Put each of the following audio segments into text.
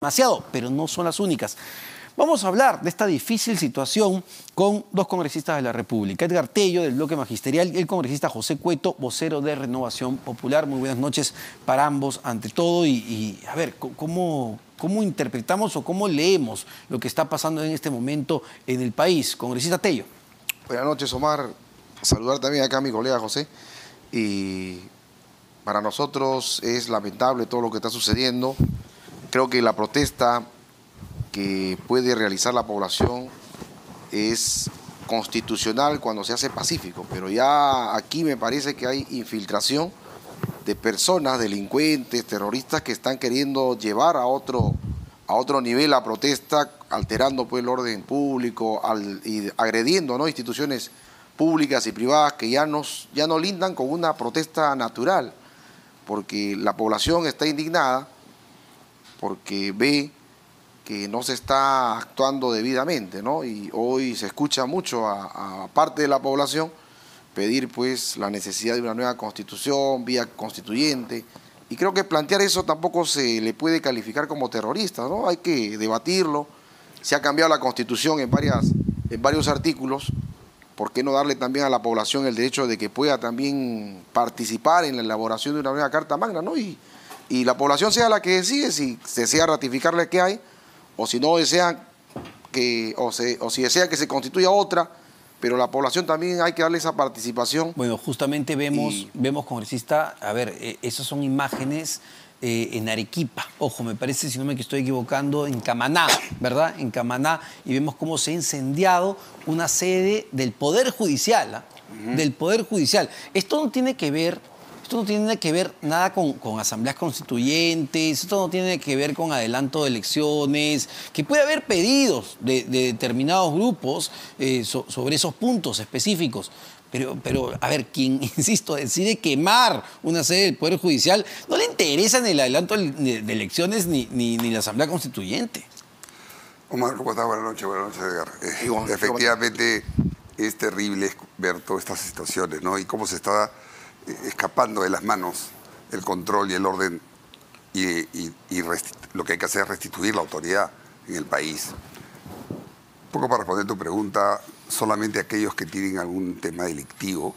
demasiado, pero no son las únicas. Vamos a hablar de esta difícil situación con dos congresistas de la República. Edgar Tello, del Bloque Magisterial, y el congresista José Cueto, vocero de Renovación Popular. Muy buenas noches para ambos, ante todo. Y a ver, ¿cómo interpretamos o cómo leemos lo que está pasando en este momento en el país? Congresista Tello. Buenas noches, Omar. Saludar también acá a mi colega José. Y para nosotros es lamentable todo lo que está sucediendo. Creo que la protesta que puede realizar la población es constitucional cuando se hace pacífico, pero ya aquí me parece que hay infiltración de personas, delincuentes, terroristas que están queriendo llevar a otro nivel la protesta, alterando pues el orden público y agrediendo, ¿no?, instituciones públicas y privadas que ya no lindan con una protesta natural, porque la población está indignada porque ve que no se está actuando debidamente, ¿no? Y hoy se escucha mucho a parte de la población pedir pues la necesidad de una nueva constitución, vía constituyente, y creo que plantear eso tampoco se le puede calificar como terrorista, ¿no? Hay que debatirlo. Se ha cambiado la constitución en varios artículos. ¿Por qué no darle también a la población el derecho de que pueda también participar en la elaboración de una nueva Carta Magna, ¿no? Y la población sea la que decide si desea ratificarle que hay, o si no desean o si desean que se constituya otra, pero la población también hay que darle esa participación. Bueno, justamente vemos, congresista, a ver, esas son imágenes en Arequipa. Ojo, me parece, si no me estoy equivocando, en Camaná, ¿verdad? En Camaná, y vemos cómo se ha incendiado una sede del Poder Judicial, ¿eh? Del Poder Judicial. Esto no tiene que ver nada con asambleas constituyentes, esto no tiene que ver con adelanto de elecciones, que puede haber pedidos de determinados grupos sobre esos puntos específicos. Pero, a ver, quien, insisto, decide quemar una sede del Poder Judicial, no le interesa ni el adelanto de elecciones ni la asamblea constituyente. Omar, ¿cómo estás? Buenas noches, Edgar. Efectivamente, es terrible ver todas estas situaciones, ¿no? Y cómo se está escapando de las manos el control y el orden, y lo que hay que hacer es restituir la autoridad en el país. Un poco para responder tu pregunta, solamente aquellos que tienen algún tema delictivo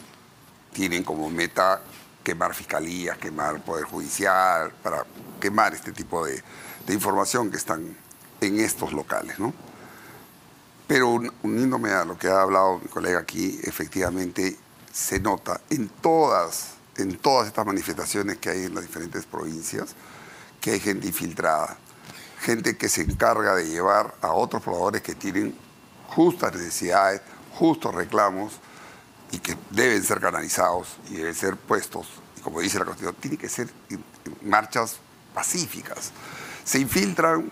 tienen como meta quemar fiscalías, quemar Poder Judicial, para quemar este tipo de información que están en estos locales, ¿no? Pero uniéndome a lo que ha hablado mi colega aquí, efectivamente se nota en todas estas manifestaciones que hay en las diferentes provincias que hay gente infiltrada, gente que se encarga de llevar a otros pobladores que tienen justas necesidades, justos reclamos, y que deben ser canalizados y deben ser puestos, y como dice la Constitución, tienen que ser en marchas pacíficas. Se infiltran,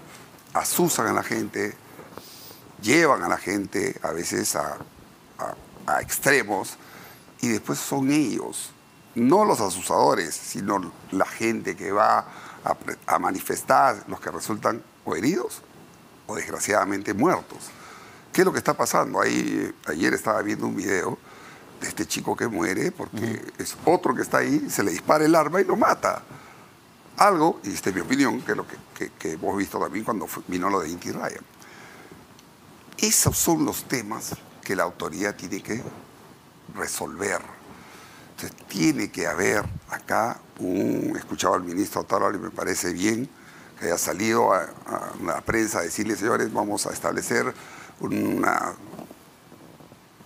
asusan a la gente, llevan a la gente a veces a extremos, y después son ellos, no los asusadores, sino la gente que va a manifestar, los que resultan o heridos o desgraciadamente muertos. ¿Qué es lo que está pasando? Ayer estaba viendo un video de este chico que muere porque es otro que está ahí, se le dispara el arma y lo mata. Algo, y esta es mi opinión, que es lo que hemos visto también cuando vino lo de Inti Raymi. Esos son los temas que la autoridad tiene que resolver. Entonces tiene que haber acá escuchado al ministro Otárola y me parece bien que haya salido a la prensa a decirle, señores, vamos a establecer una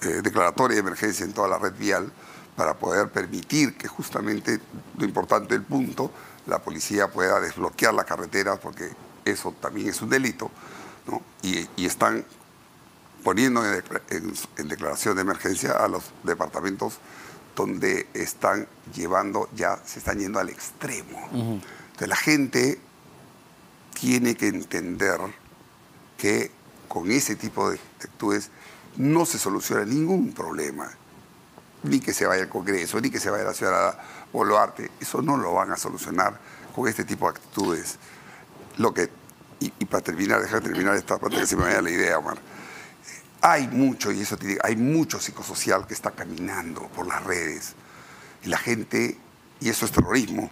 declaratoria de emergencia en toda la red vial para poder permitir que justamente, lo importante del punto, la policía pueda desbloquear las carreteras, porque eso también es un delito, ¿no? Y están poniendo en declaración de emergencia a los departamentos donde se están yendo al extremo. Entonces la gente tiene que entender que con ese tipo de actitudes no se soluciona ningún problema. Ni que se vaya al Congreso, ni que se vaya a la ciudad Boluarte. Eso no lo van a solucionar con este tipo de actitudes. Y para terminar, dejar terminar esta parte que se me vaya la idea, Omar. Hay mucho psicosocial que está caminando por las redes. Y la gente, y eso es terrorismo,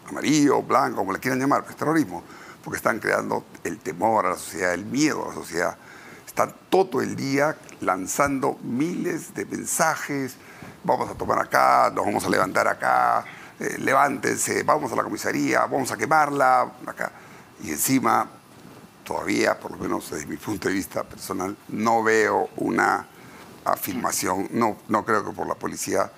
amarillo, blanco, como le quieran llamar, pues terrorismo, porque están creando el temor a la sociedad, el miedo a la sociedad. Están todo el día lanzando miles de mensajes, vamos a tomar acá, nos vamos a levantar acá, levántense, vamos a la comisaría, vamos a quemarla, acá. Y encima, todavía, por lo menos desde mi punto de vista personal, no veo una afirmación, no creo que por la policía,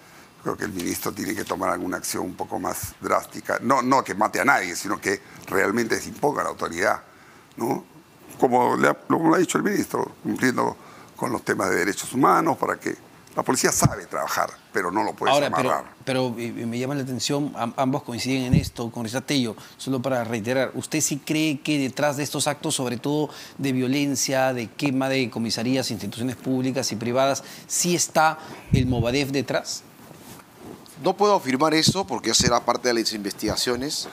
creo que el ministro tiene que tomar alguna acción un poco más drástica. No que mate a nadie, sino que realmente se imponga la autoridad, ¿no? Como lo ha dicho el ministro, cumpliendo con los temas de derechos humanos, para que la policía sabe trabajar, pero no lo puede amarrar. Pero me llama la atención, ambos coinciden en esto, congresista Tello, solo para reiterar, ¿usted sí cree que detrás de estos actos, sobre todo de violencia, de quema de comisarías, instituciones públicas y privadas, sí está el Movadef detrás? No puedo afirmar eso porque eso será parte de las investigaciones,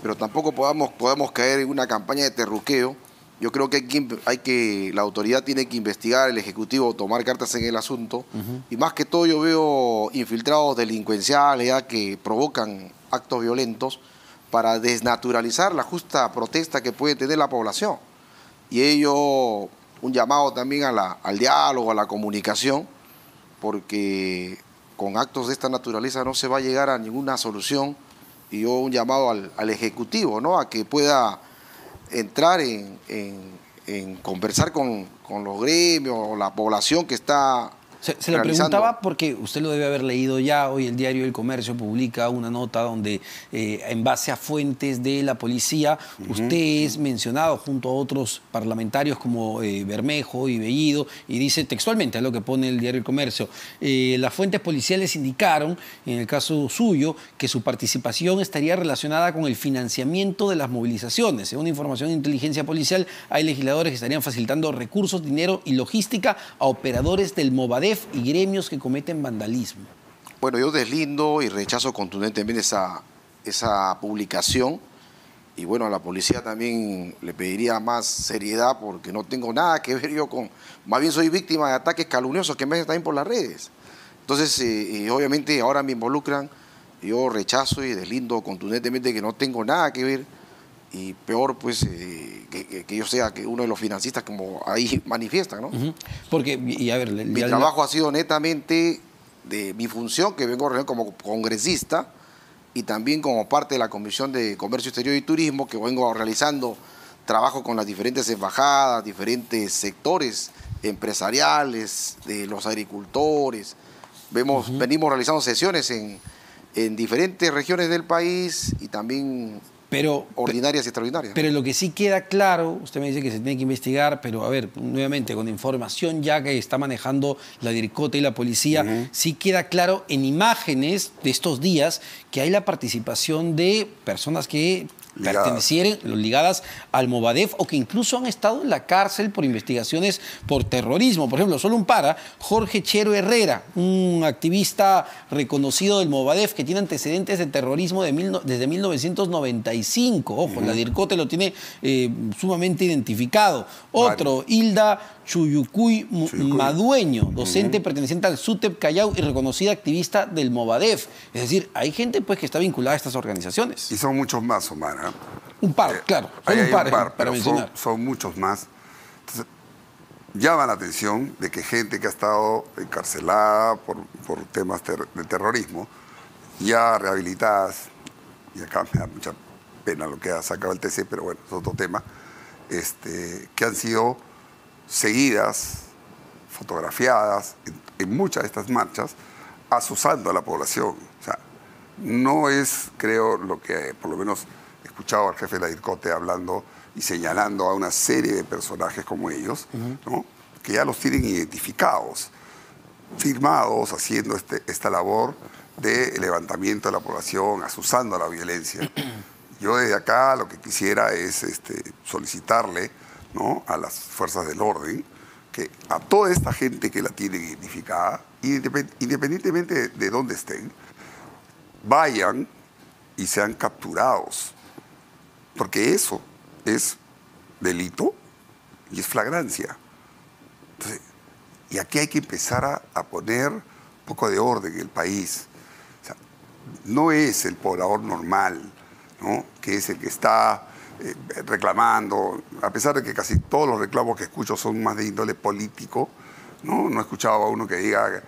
pero tampoco podemos caer en una campaña de terruqueo. Yo creo que la autoridad tiene que investigar, el Ejecutivo tomar cartas en el asunto. Y más que todo yo veo infiltrados delincuenciales ya que provocan actos violentos para desnaturalizar la justa protesta que puede tener la población. Y ello, un llamado también al diálogo, a la comunicación, porque con actos de esta naturaleza no se va a llegar a ninguna solución. Y yo un llamado al Ejecutivo, ¿no?, a que pueda entrar en conversar con los gremios, la población que está Se lo preguntaba porque usted lo debe haber leído ya. Hoy el diario El Comercio publica una nota donde en base a fuentes de la policía usted es mencionado junto a otros parlamentarios como Bermejo y Bellido, y dice textualmente, es lo que pone el diario El Comercio, las fuentes policiales indicaron en el caso suyo que su participación estaría relacionada con el financiamiento de las movilizaciones. Según información de inteligencia policial, hay legisladores que estarían facilitando recursos, dinero y logística a operadores del Movadef y gremios que cometen vandalismo. Bueno, yo deslindo y rechazo contundentemente esa publicación. Y bueno, a la policía también le pediría más seriedad porque no tengo nada que ver yo con... Más bien soy víctima de ataques calumniosos que me hacen también por las redes. Entonces, obviamente ahora me involucran, yo rechazo y deslindo contundentemente que no tengo nada que ver. Y peor, pues, que yo sea que uno de los financistas, como ahí manifiestan, ¿no? Porque, y a ver... Mi trabajo ha sido netamente de mi función, que vengo a realizar como congresista y también como parte de la Comisión de Comercio Exterior y Turismo, que vengo realizando trabajo con las diferentes embajadas, diferentes sectores empresariales, de los agricultores. Venimos realizando sesiones en diferentes regiones del país y también... ordinarias y extraordinarias. Pero lo que sí queda claro, usted me dice que se tiene que investigar, pero a ver, nuevamente, con información ya que está manejando la DIRCOTE y la policía, sí queda claro en imágenes de estos días que hay la participación de personas que ligadas al Movadef o que incluso han estado en la cárcel por investigaciones por terrorismo. Por ejemplo, solo un Jorge Chero Herrera, un activista reconocido del Movadef que tiene antecedentes de terrorismo desde 1995. Ojo, la DIRCOTE lo tiene sumamente identificado. Otro, Hilda Chuyucuy Madueño, docente perteneciente al SUTEP Callao y reconocida activista del Movadef. Es decir, hay gente pues que está vinculada a estas organizaciones. Y son muchos más, Omar. Un par, claro. Son un par para mencionar. Son muchos más. Entonces, llama la atención de que gente que ha estado encarcelada por temas de terrorismo, ya rehabilitadas, y acá me da mucha pena lo que ha sacado el TC, pero bueno, es otro tema, que han sido seguidas, fotografiadas en muchas de estas marchas, asusando a la población. O sea, no es, creo, lo que por lo menos he escuchado al jefe de la DIRCOTE hablando y señalando a una serie de personajes como ellos, ¿no?, que ya los tienen identificados, firmados, haciendo esta labor de levantamiento de la población, asusando a la violencia. Yo desde acá lo que quisiera es solicitarle, ¿no?, a las fuerzas del orden, que a toda esta gente que la tiene identificada, independientemente de dónde estén, vayan y sean capturados. Porque eso es delito y es flagrancia. Entonces, y aquí hay que empezar a poner un poco de orden en el país. O sea, no es el poblador normal, ¿no?, que es el que está reclamando, a pesar de que casi todos los reclamos que escucho son más de índole político, ¿no? No he escuchado a uno que diga,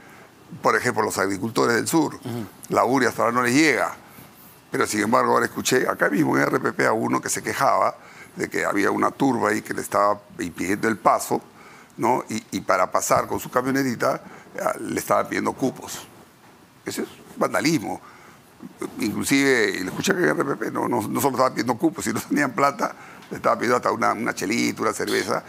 por ejemplo, los agricultores del sur, la URI hasta ahora no les llega, pero sin embargo ahora escuché acá mismo en RPP a uno que se quejaba de que había una turba ahí que le estaba impidiendo el paso, ¿no? Y para pasar con su camionetita le estaban pidiendo cupos. Eso es vandalismo. Inclusive, y lo escuché que en RPP, no solo estaban pidiendo cupos, si no tenían plata, le estaban pidiendo hasta una chelita, una cerveza.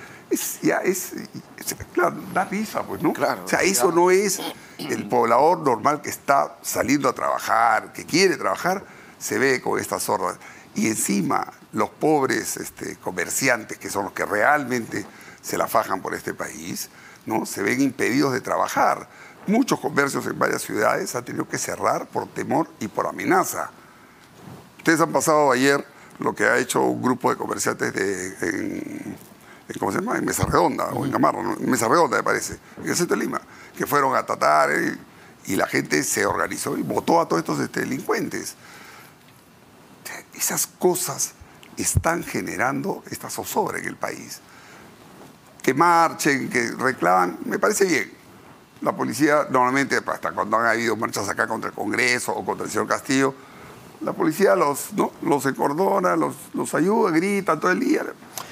Claro, da risa, pues, ¿no? Claro, o sea, eso no es el poblador normal que está saliendo a trabajar, que quiere trabajar, se ve con estas hordas. Y encima, los pobres comerciantes, que son los que realmente se la fajan por este país, ¿no? Se ven impedidos de trabajar. Muchos comercios en varias ciudades han tenido que cerrar por temor y por amenaza. Ustedes han pasado ayer lo que ha hecho un grupo de comerciantes ¿cómo se llama? En Mesa Redonda, o en Gamarra, ¿no? En Mesa Redonda, me parece, en el centro de Lima, que fueron a tratar y la gente se organizó y votó a todos estos delincuentes. Esas cosas están generando esta zozobra en el país. Que marchen, que reclaman, me parece bien. La policía, normalmente, hasta cuando han habido marchas acá contra el Congreso o contra el señor Castillo, la policía los encordona, los ayuda, gritan todo el día.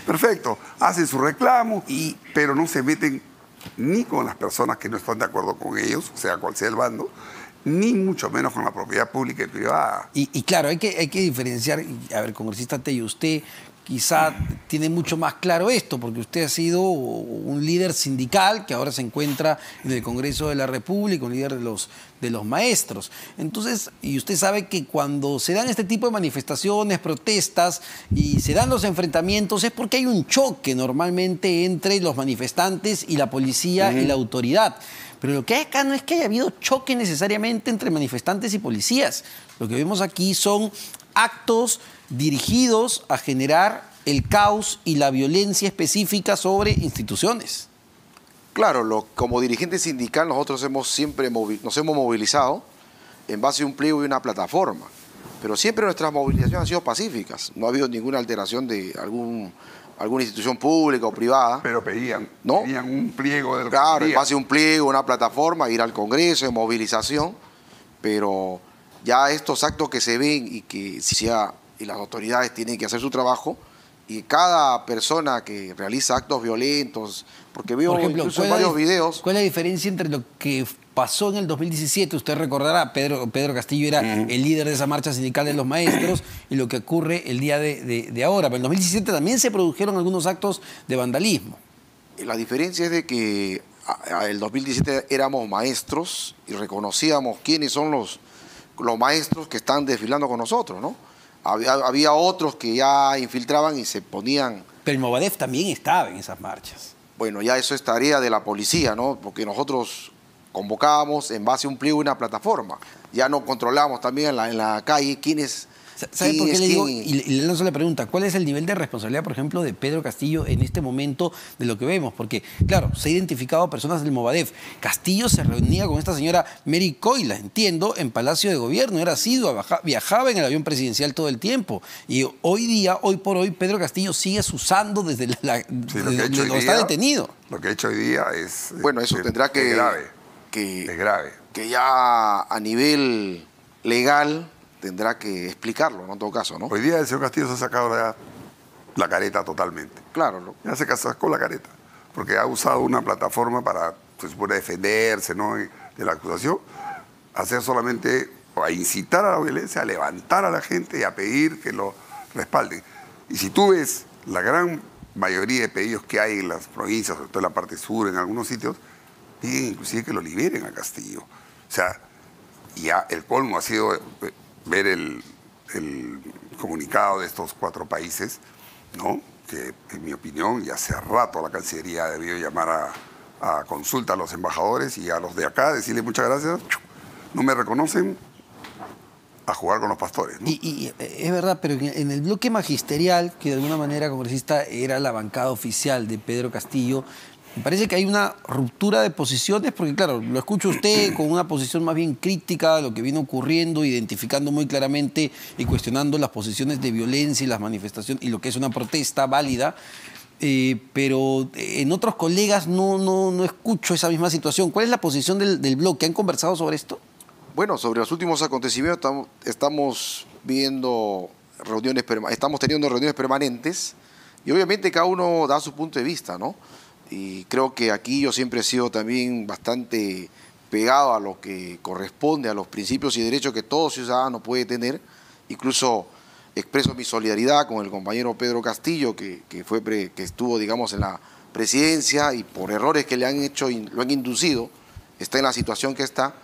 Perfecto, hacen su reclamo, pero no se meten ni con las personas que no están de acuerdo con ellos, sea cual sea el bando, ni mucho menos con la propiedad pública y privada. Y claro, hay que diferenciar, a ver, congresista Tello, usted quizá tiene mucho más claro esto, porque usted ha sido un líder sindical que ahora se encuentra en el Congreso de la República, un líder de los maestros. Entonces, y usted sabe que cuando se dan este tipo de manifestaciones, protestas y se dan los enfrentamientos es porque hay un choque normalmente entre los manifestantes y la policía y la autoridad. Pero lo que hay acá no es que haya habido choque necesariamente entre manifestantes y policías. Lo que vemos aquí son actos dirigidos a generar el caos y la violencia específica sobre instituciones. Claro, como dirigente sindical nosotros siempre nos hemos movilizado en base a un pliego y una plataforma, pero siempre nuestras movilizaciones han sido pacíficas, no ha habido ninguna alteración de alguna institución pública o privada. Pero pedían un pliego del... Claro, en base a un pliego, una plataforma, ir al Congreso, en movilización, pero ya estos actos que se ven y las autoridades tienen que hacer su trabajo, y cada persona que realiza actos violentos, porque veo por ejemplo, incluso en varios videos... ¿Cuál es la diferencia entre lo que pasó en el 2017? Usted recordará, Pedro Castillo era el líder de esa marcha sindical de los maestros, y lo que ocurre el día de ahora. Pero en el 2017 también se produjeron algunos actos de vandalismo. La diferencia es de que en el 2017 éramos maestros y reconocíamos quiénes son los maestros que están desfilando con nosotros, ¿no? Había otros que ya infiltraban y se ponían... Pero el Movadef también estaba en esas marchas. Bueno, ya eso es tarea de la policía, ¿no? Porque nosotros convocábamos en base a un pliego y una plataforma. Ya no controlamos también en la calle quiénes... ¿Sabe por qué le digo? Y le lanzo la pregunta, ¿cuál es el nivel de responsabilidad, por ejemplo, de Pedro Castillo en este momento de lo que vemos? Porque, claro, se ha identificado a personas del Movadef. Castillo se reunía con esta señora Mary Coila, entiendo, en Palacio de Gobierno. Era asidua, viajaba en el avión presidencial todo el tiempo. Y hoy por hoy, Pedro Castillo sigue usando desde donde está detenido. Lo que ha hecho hoy día es... Bueno, eso tendrá que... Es grave. Es grave. Que ya a nivel legal... tendrá que explicarlo, ¿no? En todo caso, ¿no? Hoy día el señor Castillo se ha sacado la careta totalmente. Claro. Ya se sacó la careta, porque ha usado una plataforma para, se supone, defenderse, ¿no?, de la acusación, hacer solamente, o a incitar a la violencia, a levantar a la gente y a pedir que lo respalden. Y si tú ves la gran mayoría de pedidos que hay en las provincias, sobre todo en la parte sur, en algunos sitios, piden inclusive que lo liberen a Castillo. O sea, ya el colmo ha sido... ver el comunicado de estos 4 países, ¿no?, que en mi opinión ya hace rato la Cancillería debió llamar a consulta a los embajadores y a los de acá, decirle muchas gracias, no me reconocen, a jugar con los pastores, ¿no? Y es verdad, pero en el bloque magisterial, que de alguna manera, congresista, era la bancada oficial de Pedro Castillo, Me parece que hay una ruptura de posiciones, porque claro, lo escucho a usted con una posición más bien crítica de lo que viene ocurriendo, identificando muy claramente y cuestionando las posiciones de violencia y las manifestaciones y lo que es una protesta válida. Pero en otros colegas no escucho esa misma situación. ¿Cuál es la posición del bloque? ¿Han conversado sobre esto? Bueno, sobre los últimos acontecimientos estamos viendo estamos teniendo reuniones permanentes y obviamente cada uno da su punto de vista, ¿no? Y creo que aquí yo siempre he sido también bastante pegado a lo que corresponde a los principios y derechos que todo ciudadano puede tener. Incluso expreso mi solidaridad con el compañero Pedro Castillo, que estuvo, digamos, en la presidencia y por errores que le han hecho y lo han inducido, está en la situación que está,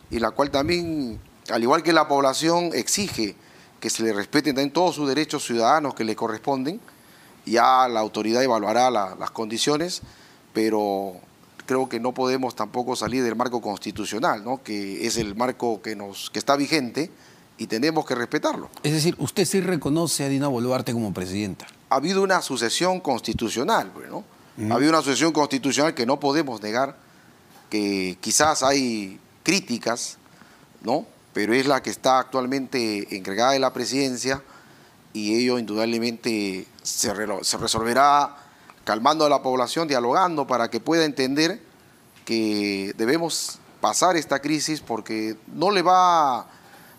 y la cual también, al igual que la población, exige que se le respeten también todos sus derechos ciudadanos que le corresponden. Ya la autoridad evaluará las condiciones, pero creo que no podemos tampoco salir del marco constitucional, ¿no? Que es el marco que está vigente y tenemos que respetarlo. Es decir, usted sí reconoce a Dina Boluarte como presidenta. Ha habido una sucesión constitucional, ¿no? Ha habido una sucesión constitucional que no podemos negar, que quizás hay críticas, ¿no? Pero es la que está actualmente encargada de la presidencia, y ello indudablemente se resolverá calmando a la población, dialogando para que pueda entender que debemos pasar esta crisis, porque no le va a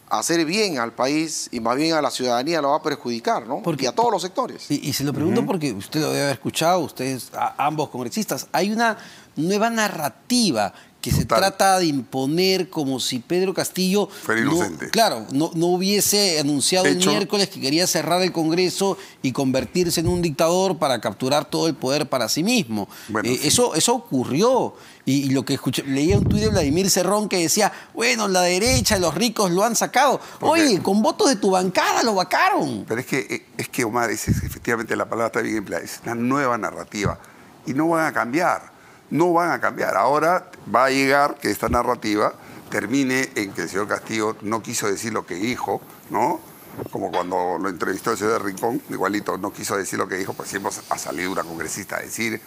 hacer bien al país y más bien a la ciudadanía lo va a perjudicar, ¿no? Y a todos los sectores. Y se lo pregunto porque usted lo debe haber escuchado, ustedes, ambos congresistas, hay una nueva narrativa que se trata de imponer como si Pedro Castillo fuera inocente. No hubiese anunciado el miércoles que quería cerrar el Congreso y convertirse en un dictador para capturar todo el poder para sí mismo. Bueno, sí. Eso ocurrió. Y lo que escuché, leía un tuit de Vladimir Cerrón que decía, bueno, la derecha, los ricos lo han sacado. Oye, con votos de tu bancada lo vacaron. Pero es que Omar, efectivamente la palabra está bien empleada, es una nueva narrativa. Y no van a cambiar. No van a cambiar. Ahora va a llegar que esta narrativa termine en que el señor Castillo no quiso decir lo que dijo, ¿no? Como cuando lo entrevistó el señor de Rincón, igualito, no quiso decir lo que dijo, pues siempre ha salido una congresista a decir.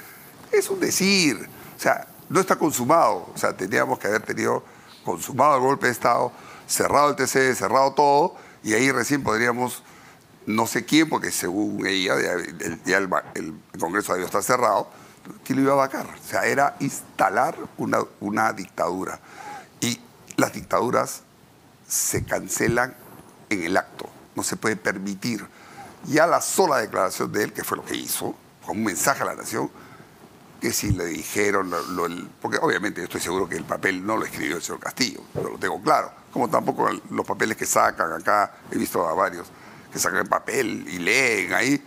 Es un decir. O sea, no está consumado. O sea, tendríamos que haber tenido consumado el golpe de Estado, cerrado el TC, cerrado todo, y ahí recién podríamos, no sé quién, porque según ella, ya el Congreso debió estar cerrado, que lo iba a vacar. O sea, era instalar una dictadura. Y las dictaduras se cancelan en el acto. No se puede permitir. Ya la sola declaración de él, que fue lo que hizo, con un mensaje a la nación, que si le dijeron, porque obviamente yo estoy seguro que el papel no lo escribió el señor Castillo, yo lo tengo claro. Como tampoco los papeles que sacan acá, he visto a varios que sacan el papel y leen ahí.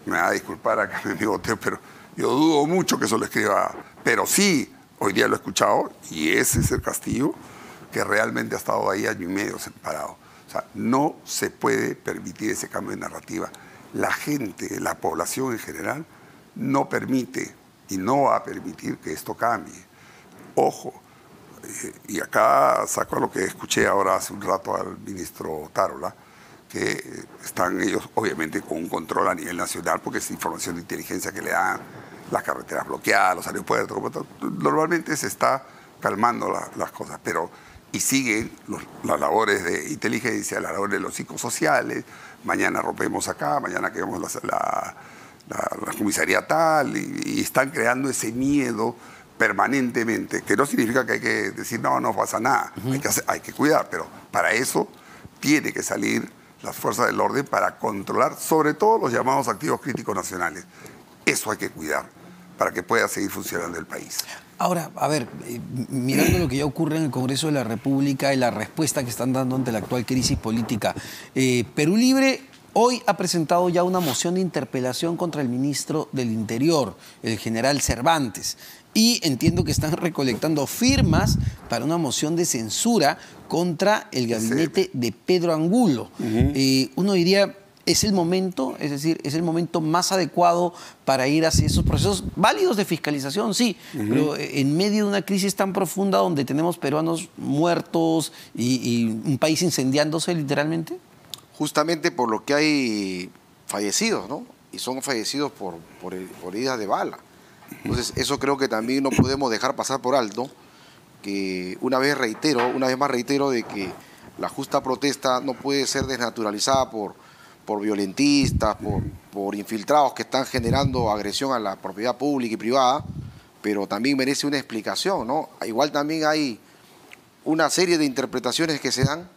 Me va a disculpar acá mi amigo Teo, pero yo dudo mucho que eso lo escriba, pero sí, hoy día lo he escuchado, y ese es el Castillo que realmente ha estado ahí año y medio separado. O sea, no se puede permitir ese cambio de narrativa. La gente, la población en general, no permite y no va a permitir que esto cambie. Ojo, y acá saco lo que escuché ahora hace un rato al ministro Tarola, que están ellos obviamente con un control a nivel nacional, porque es información de inteligencia que le dan, las carreteras bloqueadas, los aeropuertos, normalmente se está calmando las cosas, pero y siguen las labores de inteligencia, las labores de los psicosociales, mañana rompemos acá, mañana queremos la comisaría tal, y están creando ese miedo permanentemente, que no significa que hay que decir no pasa nada, hay que cuidar, pero para eso tiene que salir las fuerzas del orden para controlar sobre todo los llamados activos críticos nacionales. Eso hay que cuidar para que pueda seguir funcionando el país. Ahora, a ver, mirando lo que ya ocurre en el Congreso de la República y la respuesta que están dando ante la actual crisis política, Perú Libre hoy ha presentado ya una moción de interpelación contra el ministro del Interior, el general Cervantes, y entiendo que están recolectando firmas para una moción de censura contra el gabinete de Pedro Angulo. Uno diría, ¿es el momento? Es decir, ¿es el momento más adecuado para ir hacia esos procesos válidos de fiscalización? Sí, pero en medio de una crisis tan profunda donde tenemos peruanos muertos y un país incendiándose literalmente. Justamente por lo que hay fallecidos, ¿no? Y son fallecidos por heridas de bala. Entonces, eso creo que también no podemos dejar pasar por alto, que una vez más reitero de que la justa protesta no puede ser desnaturalizada por violentistas, por infiltrados que están generando agresión a la propiedad pública y privada, pero también merece una explicación, ¿no? Igual también hay una serie de interpretaciones que se dan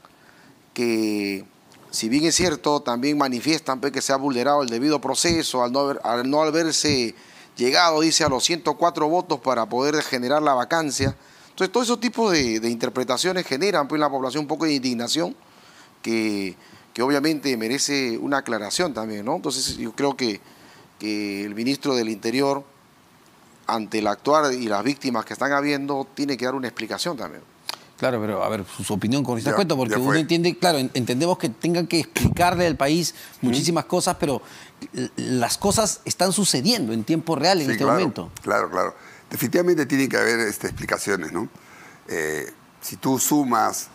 que, si bien es cierto, también manifiestan que se ha vulnerado el debido proceso al no haberse llegado, dice, a los 104 votos para poder generar la vacancia. Entonces, todo ese tipo de interpretaciones generan en la población un poco de indignación que obviamente merece una aclaración también, ¿no? Entonces, yo creo que el ministro del Interior, ante el actuar y las víctimas que están habiendo, tiene que dar una explicación también. Claro, pero a ver, su opinión con este cuento, porque uno entiende, claro, entendemos que tengan que explicarle al país muchísimas cosas, pero las cosas están sucediendo en tiempo real en este momento. Claro. Definitivamente tienen que haber explicaciones, ¿no? Si tú sumas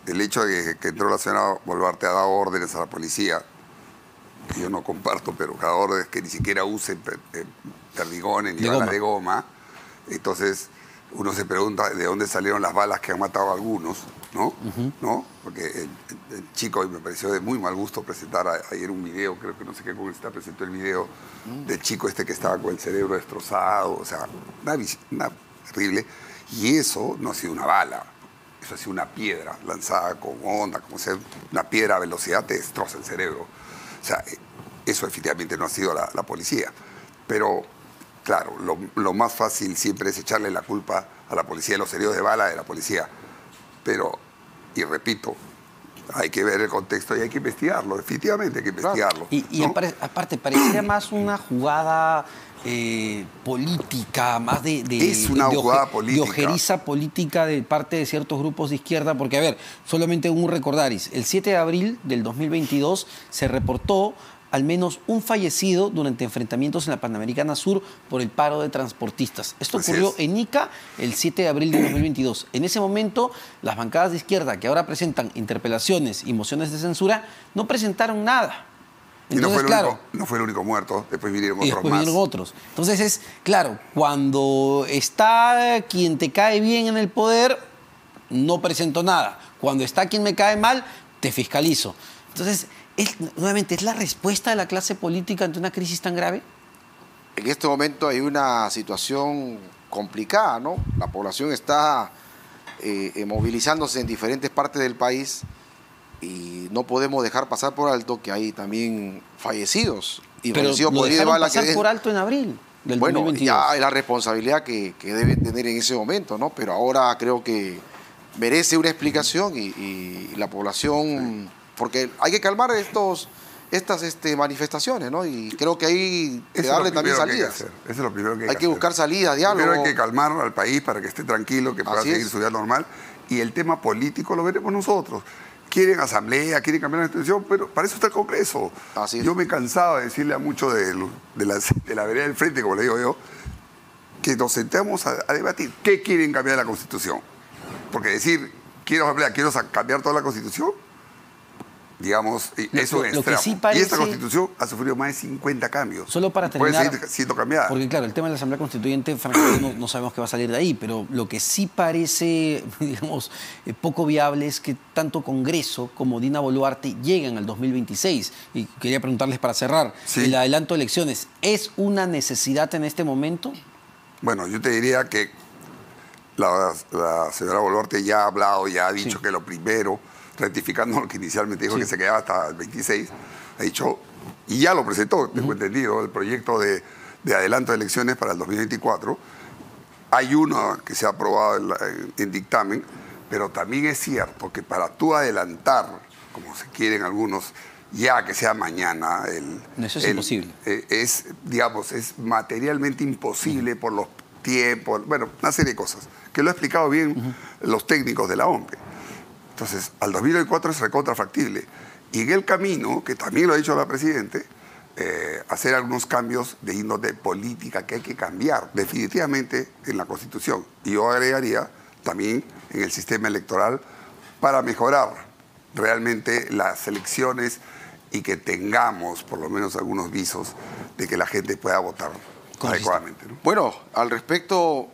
el hecho de que entró la señora Boluarte a dar órdenes a la policía, que yo no comparto, pero cada orden es que ni siquiera usen perdigones ni balas de goma, entonces uno se pregunta de dónde salieron las balas que han matado a algunos, ¿no? ¿No? Porque el chico, me pareció de muy mal gusto presentar ayer un video, creo que no sé qué congresista presentó el video del chico este que estaba con el cerebro destrozado, o sea, una terrible. Y eso no ha sido una bala, eso ha sido una piedra lanzada con onda, como sea, una piedra a velocidad te destroza el cerebro. O sea, eso efectivamente no ha sido la policía. Pero, claro, lo más fácil siempre es echarle la culpa a la policía de los heridos de bala de la policía. Pero, y repito, hay que ver el contexto y hay que investigarlo, definitivamente hay que investigarlo. Y ¿no? aparte, pareciera más una jugada política, más es una jugada política. De ojeriza política de parte de ciertos grupos de izquierda, porque, a ver, solamente un recordaris, el 7 de abril del 2022 se reportó al menos un fallecido durante enfrentamientos en la Panamericana Sur por el paro de transportistas. Esto ocurrió en Ica el 7 de abril de 2022. En ese momento, las bancadas de izquierda, que ahora presentan interpelaciones y mociones de censura, no presentaron nada. Entonces, no fue el único muerto, después vinieron otros. Entonces es, claro, cuando está quien te cae bien en el poder, no presento nada. Cuando está quien me cae mal, te fiscalizo. Entonces, nuevamente, ¿es la respuesta de la clase política ante una crisis tan grave? En este momento hay una situación complicada, ¿no? La población está movilizándose en diferentes partes del país y no podemos dejar pasar por alto que hay también fallecidos. Y pero lo dejaron pasar por alto en abril del 2022. Ya es la responsabilidad que deben tener en ese momento, ¿no? Pero ahora creo que merece una explicación y la población... Porque hay que calmar estas manifestaciones, ¿no? Y creo que hay que darle también salidas. Eso es lo primero que hay que hacer. Hay que buscar salidas, diálogo. Primero hay que calmar al país para que esté tranquilo, que pueda seguir su vida normal. Y el tema político lo veremos nosotros. Quieren asamblea, quieren cambiar la institución, pero para eso está el Congreso. Así es. Yo me cansaba de decirle a muchos de la vereda del frente, como le digo yo, que nos sentemos a debatir qué quieren cambiar de la Constitución. Porque decir, quiero asamblea, quiero cambiar toda la Constitución, digamos, eso es extremo. Sí parece... Y esta Constitución ha sufrido más de 50 cambios. Solo para terminar, puede seguir siendo cambiada. Porque claro, el tema de la Asamblea Constituyente, francamente, no sabemos qué va a salir de ahí, pero lo que sí parece, digamos, poco viable es que tanto Congreso como Dina Boluarte lleguen al 2026. Y quería preguntarles para cerrar, el adelanto de elecciones, ¿es una necesidad en este momento? Bueno, yo te diría que la señora Boluarte ya ha hablado, ya ha dicho que lo primero, rectificando lo que inicialmente dijo que se quedaba hasta el 26, ha dicho, y ya lo presentó, tengo entendido, el proyecto de adelanto de elecciones para el 2024. Hay uno que se ha aprobado en dictamen, pero también es cierto que para tú adelantar, como se quieren algunos, ya que sea mañana, eso es imposible. Digamos, es materialmente imposible por los tiempos, bueno, una serie de cosas, que lo ha explicado bien los técnicos de la OMPE. Entonces, al 2024 es recontrafactible. Y en el camino, que también lo ha dicho la Presidenta, hacer algunos cambios de índole política que hay que cambiar definitivamente en la Constitución. Y yo agregaría también en el sistema electoral para mejorar realmente las elecciones y que tengamos por lo menos algunos visos de que la gente pueda votar adecuadamente, ¿no? Bueno, al respecto,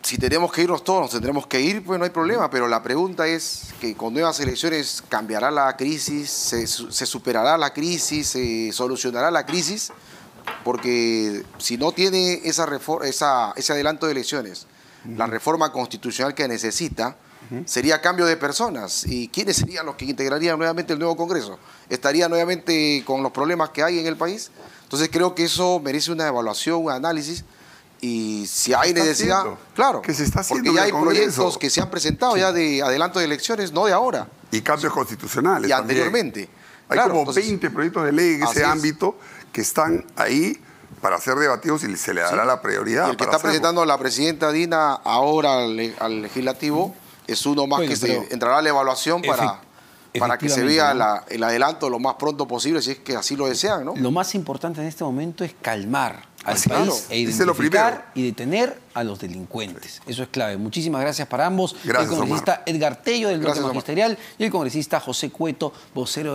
si tenemos que irnos todos, nos tendremos que ir, pues no hay problema, pero la pregunta es que con nuevas elecciones cambiará la crisis, se superará la crisis, se solucionará la crisis, porque si no tiene ese adelanto de elecciones, la reforma constitucional que necesita, sería cambio de personas. ¿Y quiénes serían los que integrarían nuevamente el nuevo Congreso? ¿Estaría nuevamente con los problemas que hay en el país? Entonces creo que eso merece una evaluación, un análisis, y si hay necesidad, claro, que se está haciendo porque ya en hay el Congreso. proyectos que se han presentado ya de adelanto de elecciones, no de ahora. Y cambios constitucionales Y también. anteriormente. Hay Claro, como entonces, 20 proyectos de ley en ese ámbito que están ahí para ser debatidos y se le dará la prioridad. Y el que para está presentando la presidenta Dina ahora al legislativo es uno más que entrará a la evaluación para que se vea el adelanto lo más pronto posible, si es que así lo desean, ¿no? Lo más importante en este momento es calmar al Así, país claro. e Ese es lo primero. identificar y detener a los delincuentes. Eso es clave. Muchísimas gracias para ambos. Gracias, el congresista Edgar Tello del Bloque Gracias, Omar. Magisterial y el congresista José Cueto, vocero